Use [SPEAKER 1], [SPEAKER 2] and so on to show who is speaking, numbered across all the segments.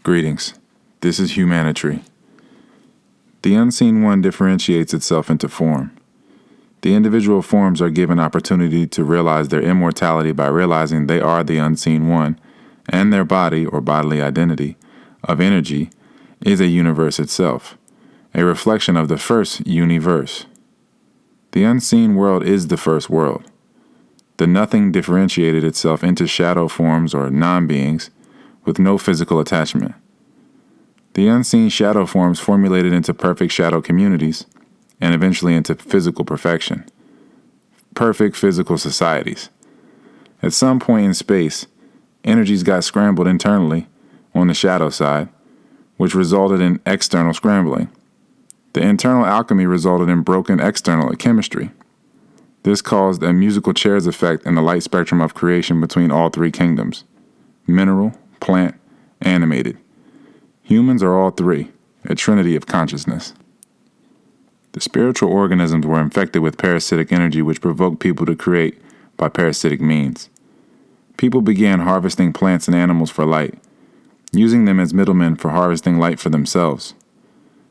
[SPEAKER 1] Greetings. This is Huemanitree. The Unseen One differentiates itself into form. The individual forms are given opportunity to realize their immortality by realizing they are the Unseen One, and their body, or bodily identity, of energy, is a universe itself, a reflection of the first universe. The unseen world is the first world. The nothing differentiated itself into shadow forms or non-beings with no physical attachment. The unseen shadow forms formulated into perfect shadow communities and eventually into physical perfection, perfect physical societies. At some point in space, energies got scrambled internally on the shadow side, which resulted in external scrambling. The internal alchemy resulted in broken external chemistry. This caused a musical chairs effect in the light spectrum of creation between all three kingdoms: mineral, plant, animated. Humans are all three, a trinity of consciousness. The spiritual organisms were infected with parasitic energy which provoked people to create by parasitic means. People began harvesting plants and animals for light, using them as middlemen for harvesting light for themselves.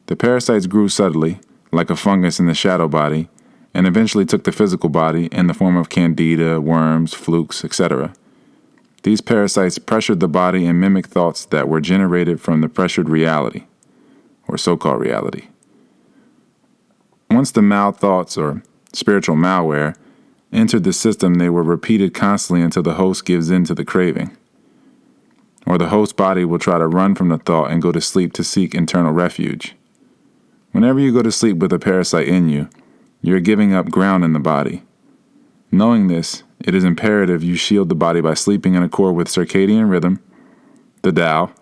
[SPEAKER 1] The parasites grew subtly, like a fungus in the shadow body, and eventually took the physical body in the form of candida, worms, flukes, etc. These parasites pressured the body and mimicked thoughts that were generated from the pressured reality, or so-called reality. Once the mal-thoughts, or spiritual malware, entered the system, they were repeated constantly until the host gives in to the craving. Or the host body will try to run from the thought and go to sleep to seek internal refuge. Whenever you go to sleep with a parasite in you, you're giving up ground in the body. Knowing this, it is imperative you shield the body by sleeping in accord with circadian rhythm, the Tao,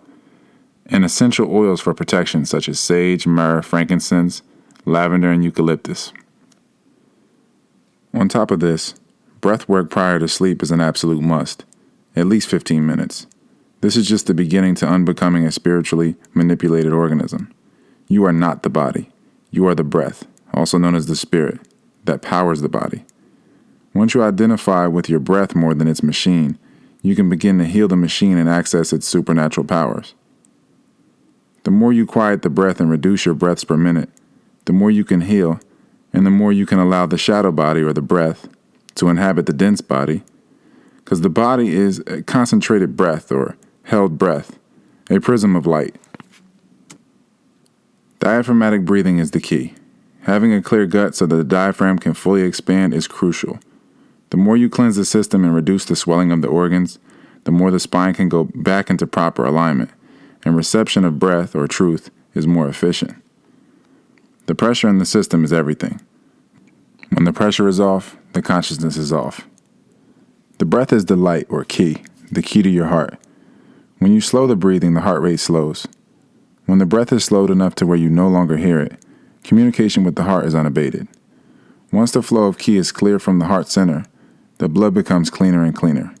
[SPEAKER 1] and essential oils for protection such as sage, myrrh, frankincense, lavender, and eucalyptus. On top of this, breath work prior to sleep is an absolute must, at least 15 minutes. This is just the beginning to unbecoming a spiritually manipulated organism. You are not the body. You are the breath, also known as the spirit, that powers the body. Once you identify with your breath more than its machine, you can begin to heal the machine and access its supernatural powers. The more you quiet the breath and reduce your breaths per minute, the more you can heal, and the more you can allow the shadow body, or the breath, to inhabit the dense body, because the body is a concentrated breath, or held breath, a prism of light. Diaphragmatic breathing is the key. Having a clear gut so that the diaphragm can fully expand is crucial. The more you cleanse the system and reduce the swelling of the organs, the more the spine can go back into proper alignment, and reception of breath, or truth, is more efficient. The pressure in the system is everything. When the pressure is off, the consciousness is off. The breath is the light, or key, the key to your heart. When you slow the breathing, the heart rate slows. When the breath is slowed enough to where you no longer hear it, communication with the heart is unabated. Once the flow of ki is clear from the heart center, the blood becomes cleaner and cleaner.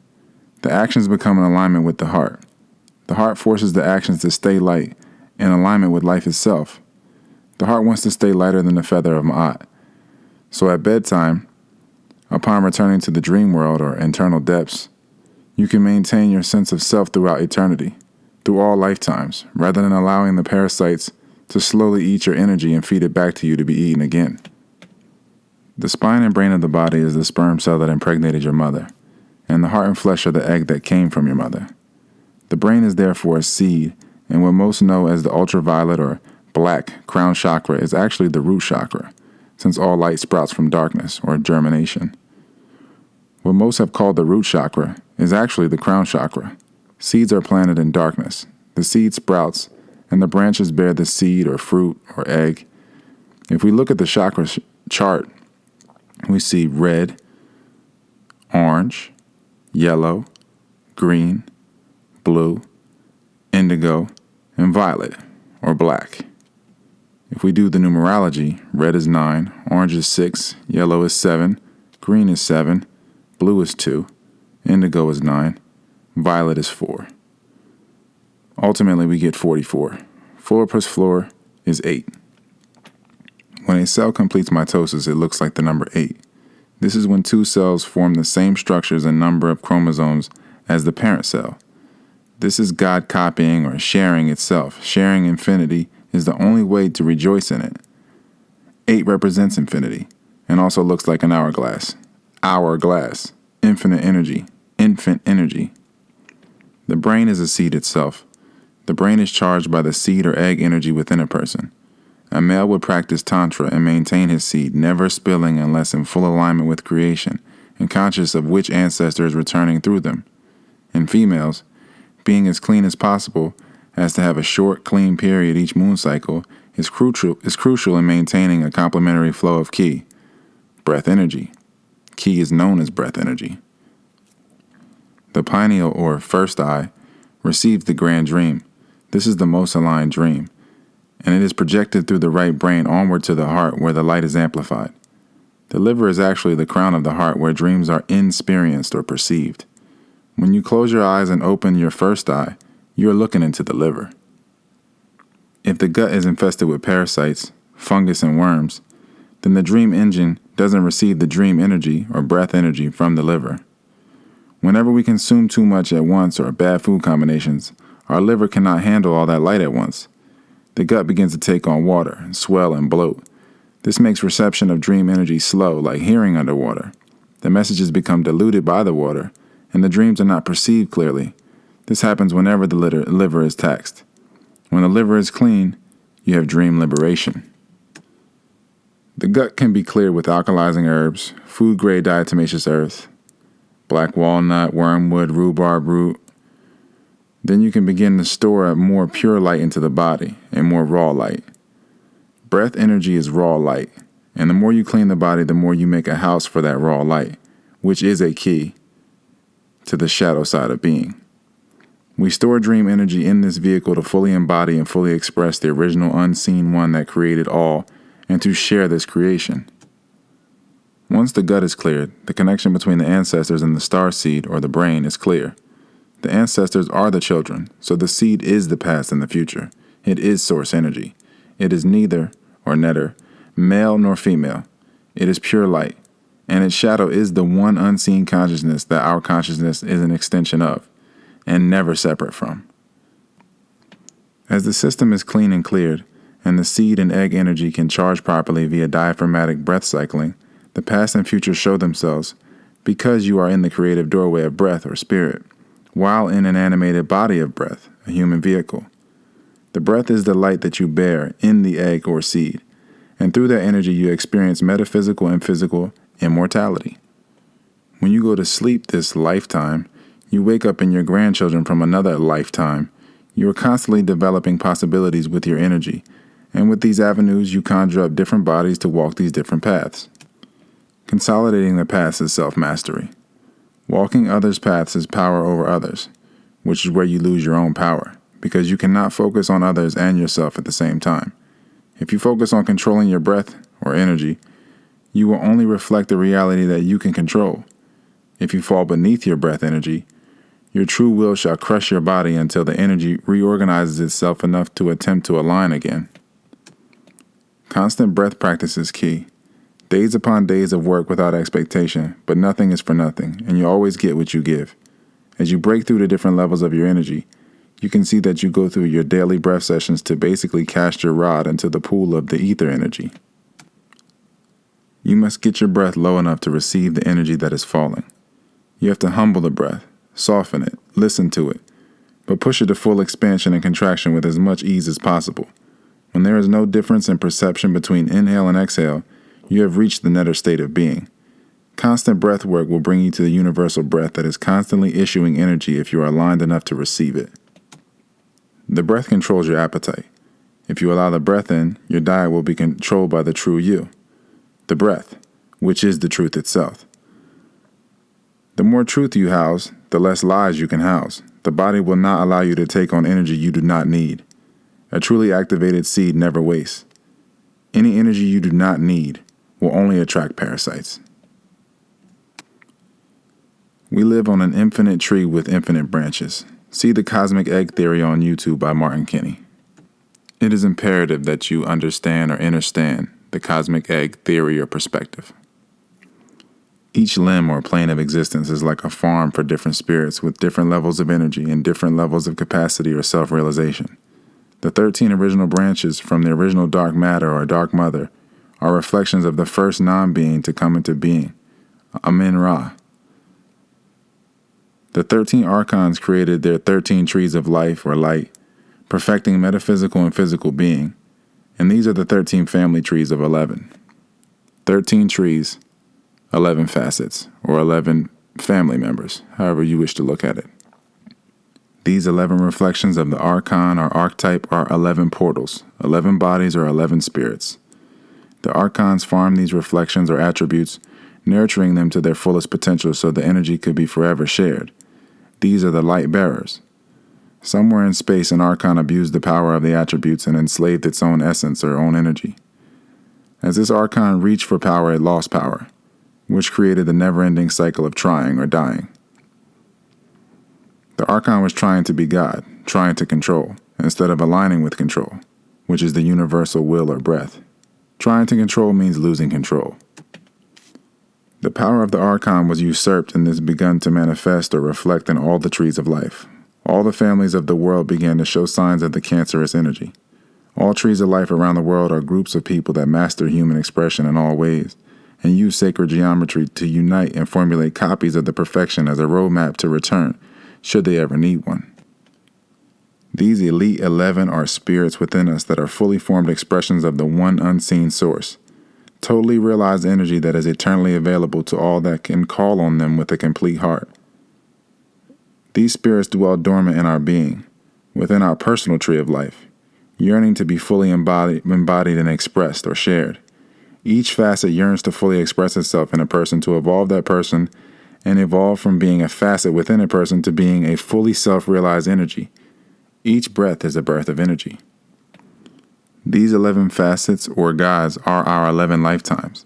[SPEAKER 1] The actions become in alignment with the heart. The heart forces the actions to stay light, in alignment with life itself. The heart wants to stay lighter than the feather of Ma'at. So at bedtime, upon returning to the dream world, or internal depths, you can maintain your sense of self throughout eternity, through all lifetimes, rather than allowing the parasites to slowly eat your energy and feed it back to you to be eaten again. The spine and brain of the body is the sperm cell that impregnated your mother, and the heart and flesh are the egg that came from your mother. The brain is therefore a seed, and what most know as the ultraviolet or black crown chakra is actually the root chakra, since all light sprouts from darkness, or germination. What most have called the root chakra is actually the crown chakra. Seeds are planted in darkness. The seed sprouts, and the branches bear the seed, or fruit, or egg. If we look at the chakra chart, we see red, orange, yellow, green, blue, indigo, and violet, or black. If we do the numerology, red is 9, orange is 6, yellow is 7, green is 7, blue is 2, indigo is 9, violet is 4. Ultimately, we get 44. 4 plus 4 is 8. When a cell completes mitosis, it looks like the number 8. This is when two cells form the same structures and number of chromosomes as the parent cell. This is God copying or sharing itself. Sharing infinity is the only way to rejoice in it. 8 represents infinity and also looks like an hourglass. Hourglass. Infinite energy. Infant energy. The brain is a seed itself. The brain is charged by the seed or egg energy within a person. A male would practice Tantra and maintain his seed, never spilling unless in full alignment with creation and conscious of which ancestor is returning through them. In females, being as clean as possible, as to have a short, clean period each moon cycle, is crucial in maintaining a complementary flow of ki, breath energy. Ki is known as breath energy. The pineal, or first eye, receives the grand dream. This is the most aligned dream, and it is projected through the right brain onward to the heart where the light is amplified. The liver is actually the crown of the heart where dreams are experienced or perceived. When you close your eyes and open your first eye, you are looking into the liver. If the gut is infested with parasites, fungus, and worms, then the dream engine doesn't receive the dream energy or breath energy from the liver. Whenever we consume too much at once or bad food combinations, our liver cannot handle all that light at once. The gut begins to take on water, swell, and bloat. This makes reception of dream energy slow, like hearing underwater. The messages become diluted by the water, and the dreams are not perceived clearly. This happens whenever the liver is taxed. When the liver is clean, you have dream liberation. The gut can be cleared with alkalizing herbs, food-grade diatomaceous earth, black walnut, wormwood, rhubarb root. Then you can begin to store a more pure light into the body, a more raw light. Breath energy is raw light, and the more you clean the body, the more you make a house for that raw light, which is a key to the shadow side of being. We store dream energy in this vehicle to fully embody and fully express the original unseen one that created all, and to share this creation. Once the gut is cleared, the connection between the ancestors and the star seed, or the brain, is clear. The ancestors are the children, so the seed is the past and the future. It is source energy. It is neither, or neither, male nor female. It is pure light, and its shadow is the one unseen consciousness that our consciousness is an extension of, and never separate from. As the system is clean and cleared, and the seed and egg energy can charge properly via diaphragmatic breath cycling, the past and future show themselves because you are in the creative doorway of breath or spirit, while in an animated body of breath, a human vehicle. The breath is the light that you bear in the egg or seed, and through that energy you experience metaphysical and physical immortality. When you go to sleep this lifetime, you wake up in your grandchildren from another lifetime. You are constantly developing possibilities with your energy, and with these avenues you conjure up different bodies to walk these different paths. Consolidating the paths is self-mastery. Walking others' paths is power over others, which is where you lose your own power, because you cannot focus on others and yourself at the same time. If you focus on controlling your breath or energy, you will only reflect the reality that you can control. If you fall beneath your breath energy, your true will shall crush your body until the energy reorganizes itself enough to attempt to align again. Constant breath practice is key. Days upon days of work without expectation, but nothing is for nothing, and you always get what you give. As you break through the different levels of your energy, you can see that you go through your daily breath sessions to basically cast your rod into the pool of the ether energy. You must get your breath low enough to receive the energy that is falling. You have to humble the breath, soften it, listen to it, but push it to full expansion and contraction with as much ease as possible. When there is no difference in perception between inhale and exhale, you have reached the netter state of being. Constant breath work will bring you to the universal breath that is constantly issuing energy if you are aligned enough to receive it. The breath controls your appetite. If you allow the breath in, your diet will be controlled by the true you, the breath, which is the truth itself. The more truth you house, the less lies you can house. The body will not allow you to take on energy you do not need. A truly activated seed never wastes. Any energy you do not need will only attract parasites. We live on an infinite tree with infinite branches. See the Cosmic Egg Theory on YouTube by Martin Kinney. It is imperative that you understand or understand the Cosmic Egg Theory or perspective. Each limb or plane of existence is like a farm for different spirits with different levels of energy and different levels of capacity or self-realization. The 13 original branches from the original dark matter or dark mother are reflections of the first non-being to come into being, Amen-Ra. The 13 archons created their 13 trees of life or light, perfecting metaphysical and physical being, and these are the 13 family trees of 11. 13 trees, 11 facets, or 11 family members, however you wish to look at it. These 11 reflections of the archon or archetype are 11 portals, 11 bodies, or 11 spirits. The archons farm these reflections or attributes, nurturing them to their fullest potential so the energy could be forever shared. These are the light bearers. Somewhere in space, an archon abused the power of the attributes and enslaved its own essence or own energy. As this archon reached for power, it lost power, which created the never-ending cycle of trying or dying. The archon was trying to be God, trying to control, instead of aligning with control, which is the universal will or breath. Trying to control means losing control. The power of the archon was usurped and this begun to manifest or reflect in all the trees of life. All the families of the world began to show signs of the cancerous energy. All trees of life around the world are groups of people that master human expression in all ways and use sacred geometry to unite and formulate copies of the perfection as a roadmap to return, should they ever need one. These elite 11 are spirits within us that are fully formed expressions of the one unseen source, totally realized energy that is eternally available to all that can call on them with a complete heart. These spirits dwell dormant in our being, within our personal tree of life, yearning to be fully embodied and expressed or shared. Each facet yearns to fully express itself in a person to evolve that person and evolve from being a facet within a person to being a fully self-realized energy. Each breath is a birth of energy. These 11 facets or gods are our 11 lifetimes.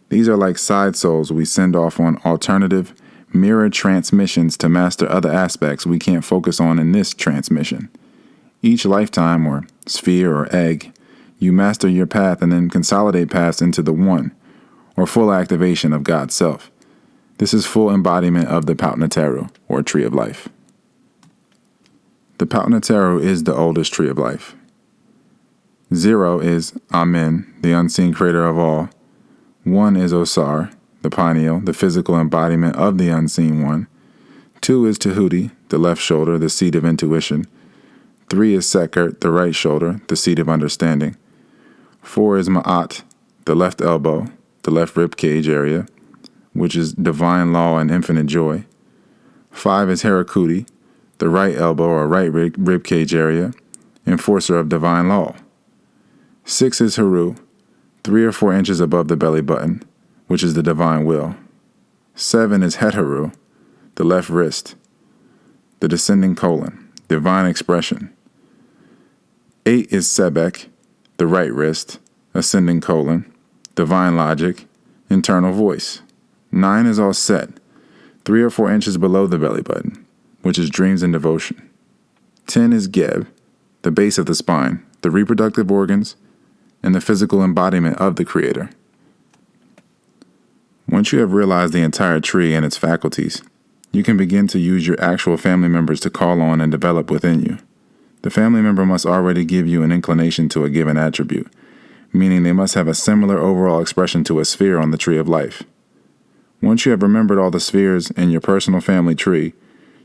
[SPEAKER 1] These are like side souls we send off on alternative, mirror transmissions to master other aspects we can't focus on in this transmission. Each lifetime, or sphere or egg, you master your path and then consolidate paths into the one, or full activation of God's self. This is full embodiment of the Huemanitree, or tree of life. The Huemanitree is the oldest tree of life. 0 is Amen, the unseen creator of all. 1 is Osar, the pineal, the physical embodiment of the unseen one. 2 is Tahuti, the left shoulder, the seat of intuition. 3 is Sekert, the right shoulder, the seat of understanding. 4 is Ma'at, the left elbow, the left rib cage area, which is divine law and infinite joy. 5 is Harakuti, the right elbow or right rib cage area, enforcer of divine law. 6 is Haru, 3 or 4 inches above the belly button, which is the divine will. 7 is Het-Haru, the left wrist, the descending colon, divine expression. 8 is Sebek, the right wrist, ascending colon, divine logic, internal voice. 9 is all set, 3 or 4 inches below the belly button, which is dreams and devotion. 10 is Geb, the base of the spine, the reproductive organs, and the physical embodiment of the Creator. Once you have realized the entire tree and its faculties, you can begin to use your actual family members to call on and develop within you. The family member must already give you an inclination to a given attribute, meaning they must have a similar overall expression to a sphere on the tree of life. Once you have remembered all the spheres in your personal family tree,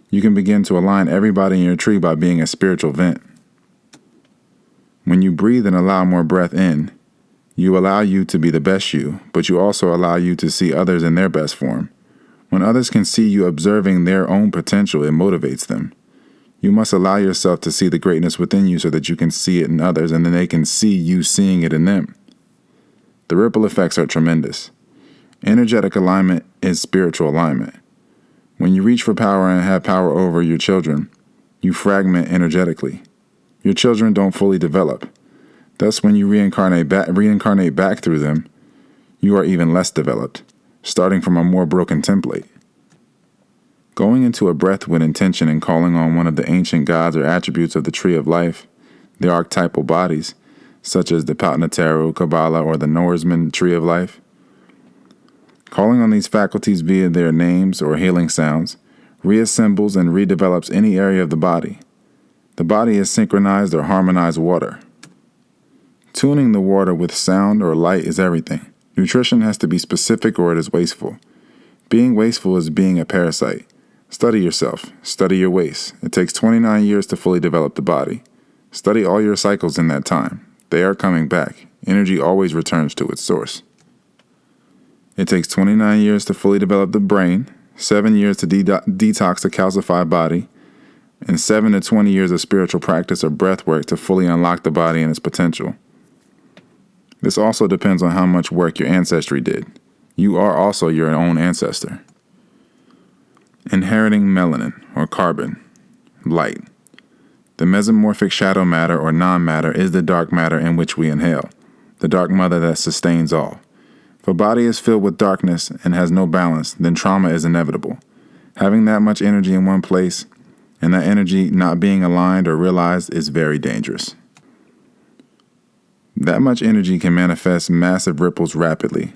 [SPEAKER 1] you can begin to align everybody in your tree by being a spiritual vent. When you breathe and allow more breath in, you allow you to be the best you, but you also allow you to see others in their best form. When others can see you observing their own potential, it motivates them. You must allow yourself to see the greatness within you so that you can see it in others, and then they can see you seeing it in them. The ripple effects are tremendous. Energetic alignment is spiritual alignment. When you reach for power and have power over your children, you fragment energetically. Your children don't fully develop. Thus, when you reincarnate back through them, you are even less developed, starting from a more broken template. Going into a breath with intention and calling on one of the ancient gods or attributes of the tree of life, the archetypal bodies, such as the Huemanitree, Kabbalah, or the Norseman tree of life, Calling on these faculties via their names or healing sounds reassembles and redevelops any area of the body. The body is synchronized or harmonized water. Tuning the water with sound or light is everything. Nutrition has to be specific or it is wasteful. Being wasteful is being a parasite. Study yourself. Study your waste. It takes 29 years to fully develop the body. Study all your cycles in that time. They are coming back. Energy always returns to its source. It takes 29 years to fully develop the brain, 7 years to detox the calcified body, and 7 to 20 years of spiritual practice or breath work to fully unlock the body and its potential. This also depends on how much work your ancestry did. You are also your own ancestor. Inheriting melanin, or carbon, light. The mesomorphic shadow matter, or non-matter, is the dark matter in which we inhale, the dark mother that sustains all. If a body is filled with darkness and has no balance, then trauma is inevitable. Having that much energy in one place, and that energy not being aligned or realized, is very dangerous. That much energy can manifest massive ripples rapidly,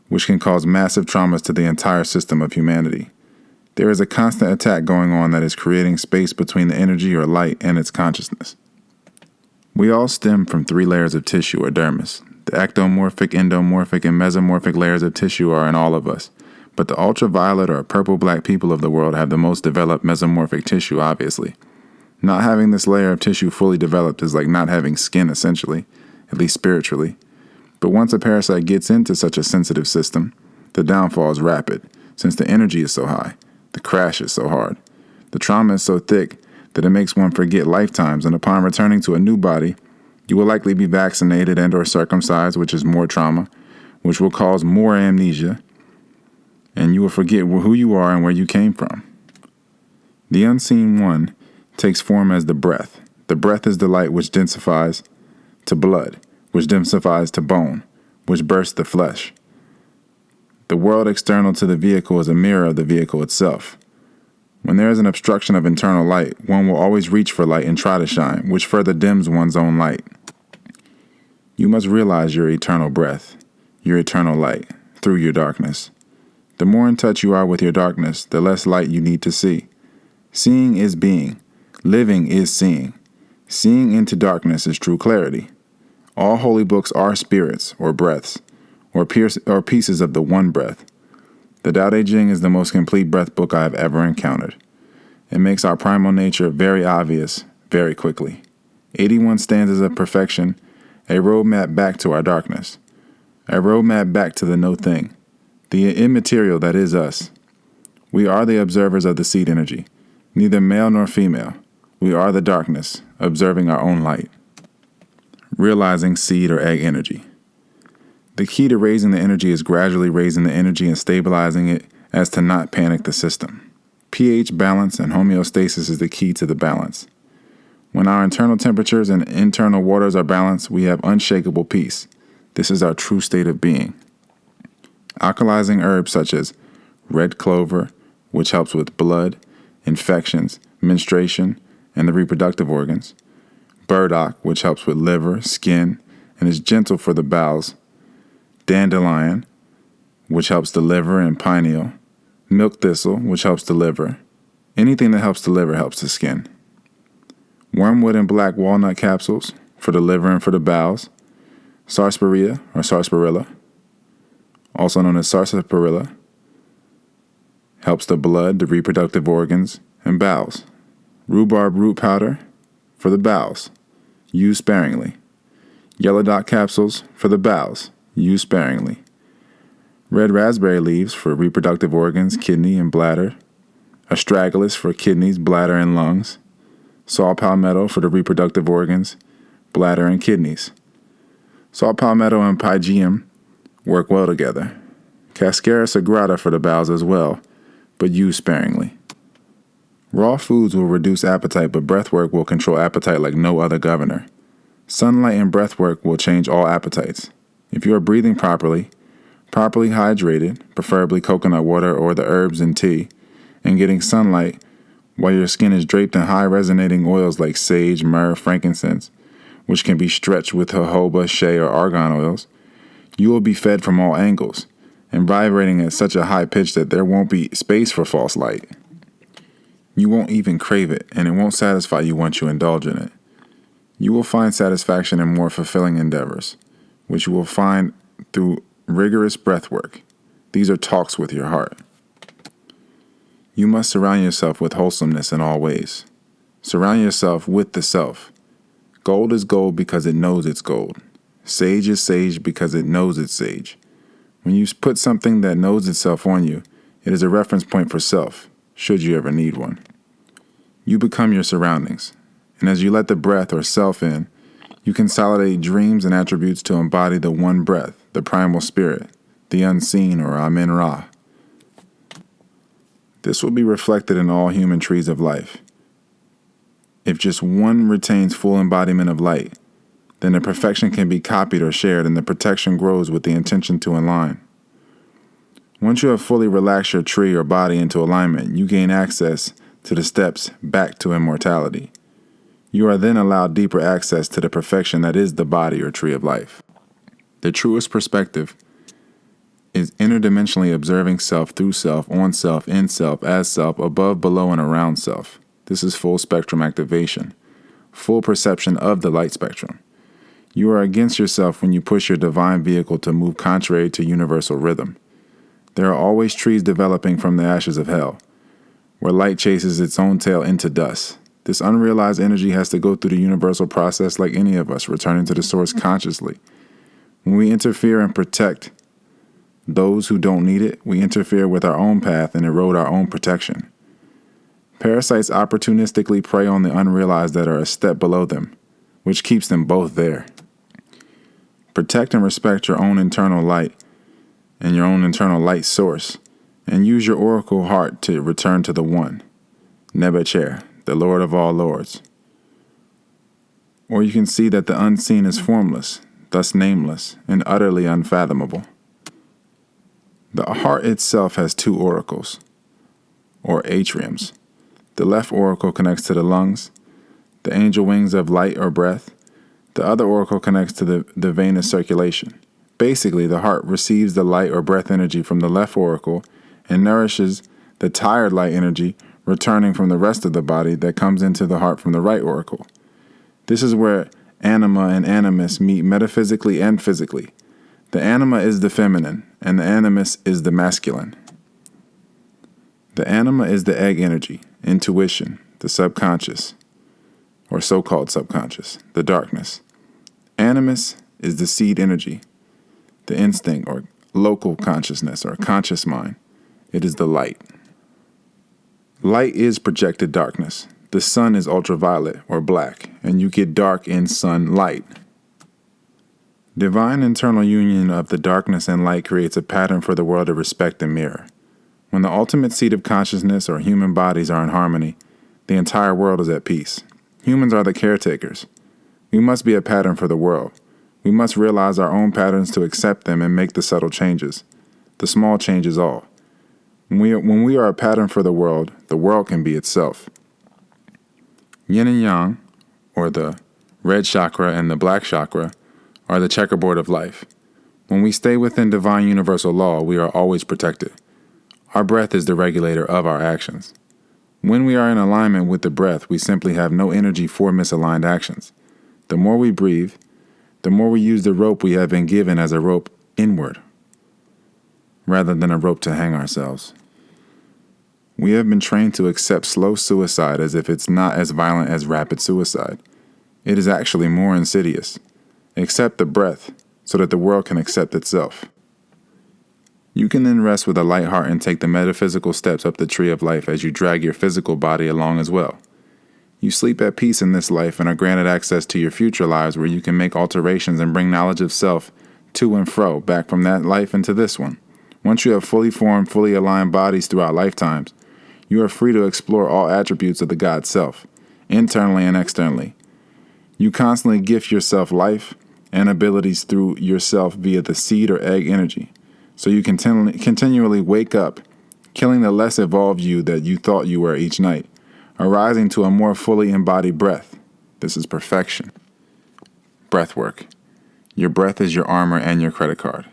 [SPEAKER 1] which can cause massive traumas to the entire system of humanity. There is a constant attack going on that is creating space between the energy or light and its consciousness. We all stem from 3 layers of tissue or dermis. The ectomorphic, endomorphic, and mesomorphic layers of tissue are in all of us, but the ultraviolet or purple-black people of the world have the most developed mesomorphic tissue, obviously. Not having this layer of tissue fully developed is like not having skin, essentially, at least spiritually. But once a parasite gets into such a sensitive system, the downfall is rapid, since the energy is so high. The crash is so hard. The trauma is so thick that it makes one forget lifetimes, and upon returning to a new body, you will likely be vaccinated and or circumcised, which is more trauma, which will cause more amnesia, and you will forget who you are and where you came from. The unseen one takes form as the breath. The breath is the light which densifies to blood, which densifies to bone, which bursts the flesh. The world external to the vehicle is a mirror of the vehicle itself. When there is an obstruction of internal light, one will always reach for light and try to shine, which further dims one's own light. You must realize your eternal breath, your eternal light, through your darkness. The more in touch you are with your darkness, the less light you need to see. Seeing is being. Living is seeing. Seeing into darkness is true clarity. All holy books are spirits, or breaths, or pieces of the one breath. The Tao Te Ching is the most complete breath book I have ever encountered. It makes our primal nature very obvious, very quickly. 81 stanzas of perfection, a roadmap back to our darkness. A roadmap back to the no thing, the immaterial that is us. We are the observers of the seed energy, neither male nor female. We are the darkness, observing our own light. Realizing seed or egg energy. The key to raising the energy is gradually raising the energy and stabilizing it as to not panic the system. pH balance and homeostasis is the key to the balance. When our internal temperatures and internal waters are balanced, we have unshakable peace. This is our true state of being. Alkalizing herbs such as red clover, which helps with blood, infections, menstruation, and the reproductive organs. Burdock, which helps with liver, skin, and is gentle for the bowels. Dandelion, which helps the liver and pineal. Milk thistle, which helps the liver. Anything that helps the liver helps the skin. Wormwood and black walnut capsules for the liver and for the bowels. Sarsaparilla or sarsaparilla, also known as sarsaparilla, helps the blood, the reproductive organs, and bowels. Rhubarb root powder for the bowels. Use sparingly. Yellow dot capsules for the bowels. Use sparingly. Red raspberry leaves for reproductive organs, kidney, and bladder. Astragalus for kidneys, bladder, and lungs. Saw palmetto for the reproductive organs, bladder, and kidneys. Saw palmetto and pygeum work well together. Cascara sagrada for the bowels as well, but use sparingly. Raw foods will reduce appetite, but breathwork will control appetite like no other governor. Sunlight and breathwork will change all appetites. If you are breathing properly hydrated, preferably coconut water or the herbs and tea, and getting sunlight while your skin is draped in high resonating oils like sage, myrrh, frankincense, which can be stretched with jojoba, shea, or argan oils, you will be fed from all angles. and vibrating at such a high pitch that there won't be space for false light. You won't even crave it, and it won't satisfy you once you indulge in it. You will find satisfaction in more fulfilling endeavors, which you will find through rigorous breath work. These are talks with your heart. You must surround yourself with wholesomeness in all ways. Surround yourself with the self. Gold is gold because it knows it's gold. Sage is sage because it knows it's sage. When you put something that knows itself on you, it is a reference point for self, should you ever need one. You become your surroundings, and as you let the breath or self in, you consolidate dreams and attributes to embody the one breath, the primal spirit, the unseen or Amen-Ra. This will be reflected in all human trees of life. If just one retains full embodiment of light, then the perfection can be copied or shared, and the protection grows with the intention to align. Once you have fully relaxed your tree or body into alignment, you gain access to the steps back to immortality. You are then allowed deeper access to the perfection that is the body or tree of life. The truest perspective is interdimensionally observing self through self, on self, in self, as self, above, below, and around self. This is full spectrum activation, full perception of the light spectrum. You are against yourself when you push your divine vehicle to move contrary to universal rhythm. There are always trees developing from the ashes of hell, where light chases its own tail into dust. This unrealized energy has to go through the universal process like any of us, returning to the source consciously. When we interfere and protect those who don't need it, we interfere with our own path and erode our own protection. Parasites opportunistically prey on the unrealized that are a step below them, which keeps them both there. Protect and respect your own internal light and your own internal light source, and use your oracle heart to return to the one, Nebuchadnezzar, the Lord of all lords. Or you can see that the unseen is formless, thus nameless, and utterly unfathomable. The heart itself has two oracles, or atriums. The left oracle connects to the lungs, the angel wings of light or breath. The other oracle connects to the venous circulation. Basically, the heart receives the light or breath energy from the left oracle and nourishes the tired light energy returning from the rest of the body that comes into the heart from the right oracle. This is where anima and animus meet metaphysically and physically. The anima is the feminine, and the animus is the masculine. The anima is the egg energy, intuition, the subconscious, or so-called subconscious, the darkness. Animus is the seed energy, the instinct or local consciousness or conscious mind. It is the light. Light is projected darkness. The sun is ultraviolet or black, and you get dark in sunlight. Divine internal union of the darkness and light creates a pattern for the world to respect and mirror. When the ultimate seat of consciousness or human bodies are in harmony, the entire world is at peace. Humans are the caretakers. We must be a pattern for the world. We must realize our own patterns to accept them and make the subtle changes. The small changes all. When we are a pattern for the world can be itself. Yin and Yang, or the red chakra and the black chakra, are the checkerboard of life. When we stay within divine universal law, we are always protected. Our breath is the regulator of our actions. When we are in alignment with the breath, we simply have no energy for misaligned actions. The more we breathe, the more we use the rope we have been given as a rope inward, rather than a rope to hang ourselves. We have been trained to accept slow suicide as if it's not as violent as rapid suicide. It is actually more insidious. Accept the breath so that the world can accept itself. You can then rest with a light heart and take the metaphysical steps up the tree of life as you drag your physical body along as well. You sleep at peace in this life and are granted access to your future lives where you can make alterations and bring knowledge of self to and fro back from that life into this one. Once you have fully formed, fully aligned bodies throughout lifetimes, you are free to explore all attributes of the God self, internally and externally. You constantly gift yourself life and abilities through yourself via the seed or egg energy. So you continually wake up, killing the less evolved you that you thought you were each night, arising to a more fully embodied breath. This is perfection. Breath work. Your breath is your armor and your credit card.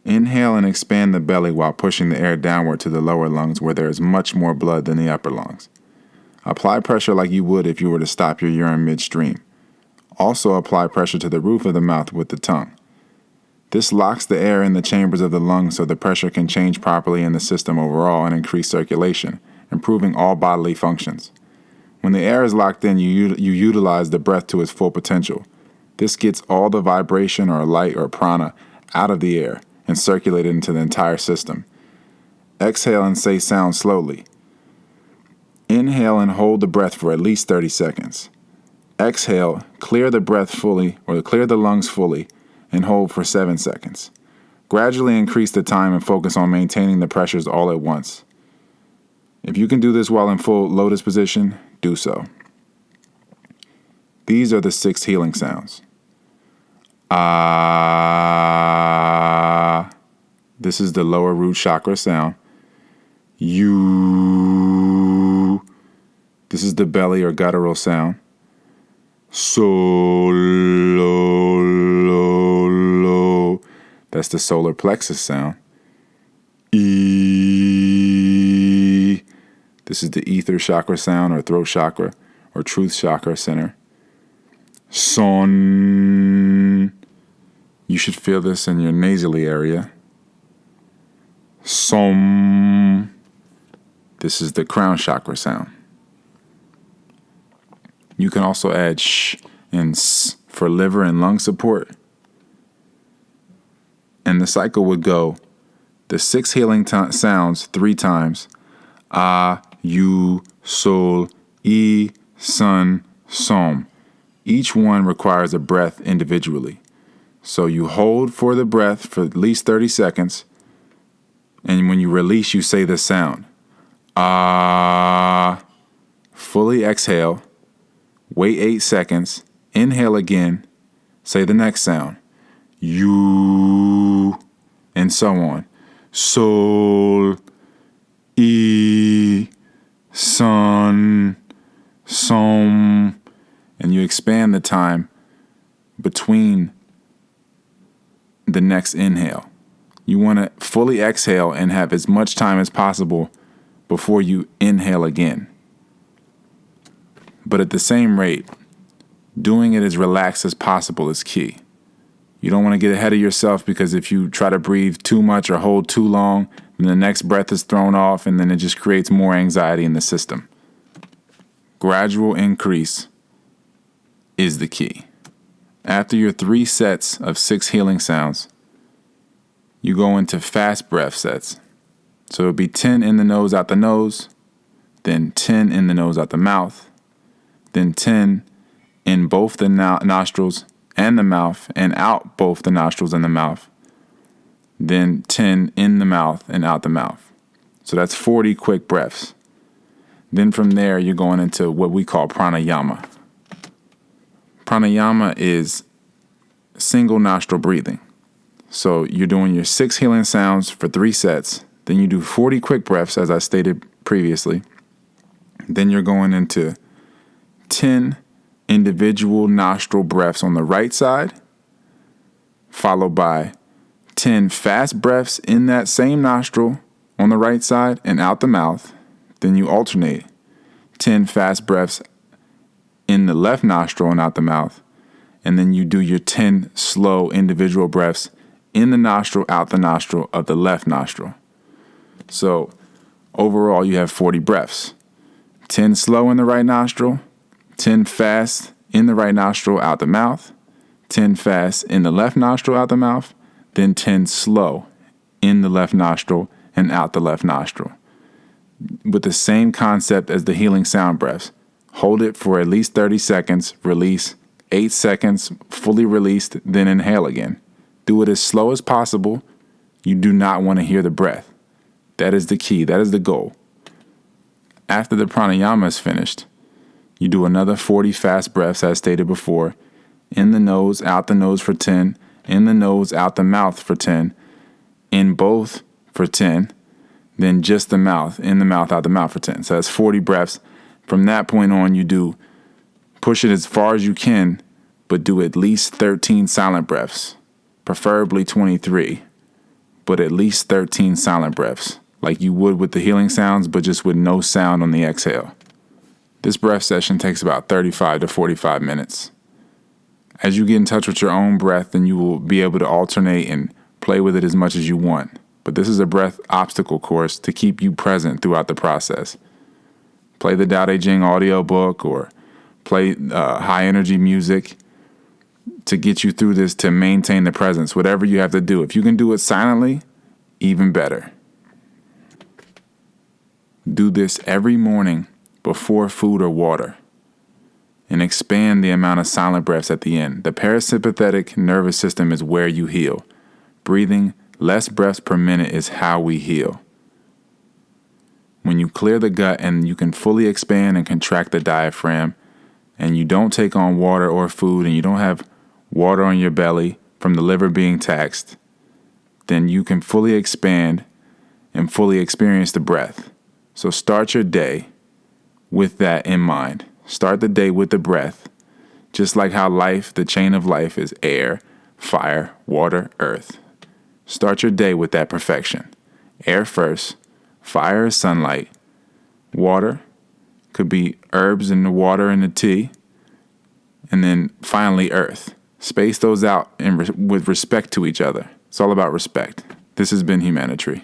[SPEAKER 1] Inhale and expand the belly while pushing the air downward to the lower lungs where there is much more blood than the upper lungs. Apply pressure like you would if you were to stop your urine midstream. Also apply pressure to the roof of the mouth with the tongue. This locks the air in the chambers of the lungs so the pressure can change properly in the system overall and increase circulation, improving all bodily functions. When the air is locked in, you utilize the breath to its full potential. This gets all the vibration or light or prana out of the air and circulate it into the entire system. Exhale and say sound slowly. Inhale and hold the breath for at least 30 seconds. Exhale, clear the breath fully or clear the lungs fully and hold for 7 seconds. Gradually increase the time and focus on maintaining the pressures all at once. If you can do this while in full lotus position, do so. These are the 6 healing sounds. Ah. This is the lower root chakra sound. You. This is the belly or guttural sound. So, lo, lo, lo. That's the solar plexus sound. E. This is the ether chakra sound or throat chakra or truth chakra center. Son. You should feel this in your nasally area. Som. This is the crown chakra sound. You can also add sh and s for liver and lung support. And the cycle would go the 6 healing sounds 3 times. A, U, Sol, E, Sun, Som. Each one requires a breath individually. So you hold for the breath for at least 30 seconds. And when you release, you say the sound. Ah. Fully exhale. Wait 8 seconds. Inhale again. Say the next sound. You. And so on. Sol. E. Sun. Som. And you expand the time between the next inhale. You want to fully exhale and have as much time as possible before you inhale again. But at the same rate, doing it as relaxed as possible is key. You don't want to get ahead of yourself because if you try to breathe too much or hold too long, then the next breath is thrown off and then it just creates more anxiety in the system. Gradual increase is the key. After your 3 sets of 6 healing sounds, you go into fast breath sets. So it'll be 10 in the nose, out the nose, then 10 in the nose, out the mouth, then 10 in both the nostrils and the mouth and out both the nostrils and the mouth, then 10 in the mouth and out the mouth. So that's 40 quick breaths. Then from there, you're going into what we call pranayama. Pranayama is single nostril breathing. So you're doing your 6 healing sounds for 3 sets. Then you do 40 quick breaths, as I stated previously. Then you're going into 10 individual nostril breaths on the right side, followed by 10 fast breaths in that same nostril on the right side and out the mouth. Then you alternate 10 fast breaths in the left nostril and out the mouth. And then you do your 10 slow individual breaths in the nostril, out the nostril of the left nostril. So overall, you have 40 breaths. 10 slow in the right nostril, 10 fast in the right nostril, out the mouth, 10 fast in the left nostril, out the mouth, then 10 slow in the left nostril and out the left nostril. With the same concept as the healing sound breaths. Hold it for at least 30 seconds, release, 8 seconds, fully released, then inhale again. Do it as slow as possible. You do not want to hear the breath. That is the key. That is the goal. After the pranayama is finished, you do another 40 fast breaths as stated before. In the nose, out the nose for 10. In the nose, out the mouth for 10. In both for 10. Then just the mouth, in the mouth, out the mouth for 10. So that's 40 breaths. From that point on, you do push it as far as you can, but do at least 13 silent breaths, preferably 23. but at least 13 silent breaths, like you would with the healing sounds, but just with no sound on the exhale. This breath session takes about 35 to 45 minutes. As you get in touch with your own breath, then you will be able to alternate and play with it as much as you want. But this is a breath obstacle course to keep you present throughout the process. Play the Tao Te Ching audiobook or play high energy music to get you through this, to maintain the presence, whatever you have to do. If you can do it silently, even better. Do this every morning before food or water, and expand the amount of silent breaths at the end. The parasympathetic nervous system is where you heal. Breathing less breaths per minute is how we heal. When you clear the gut and you can fully expand and contract the diaphragm, and you don't take on water or food, and you don't have water on your belly from the liver being taxed, then you can fully expand and fully experience the breath. So start your day with that in mind. Start the day with the breath, just like how life, the chain of life, is air, fire, water, earth. Start your day with that perfection. Air first, fire is sunlight, water could be herbs in the water and the tea, and then finally earth. Space those out with respect to each other. It's all about respect. This has been Huemanitree.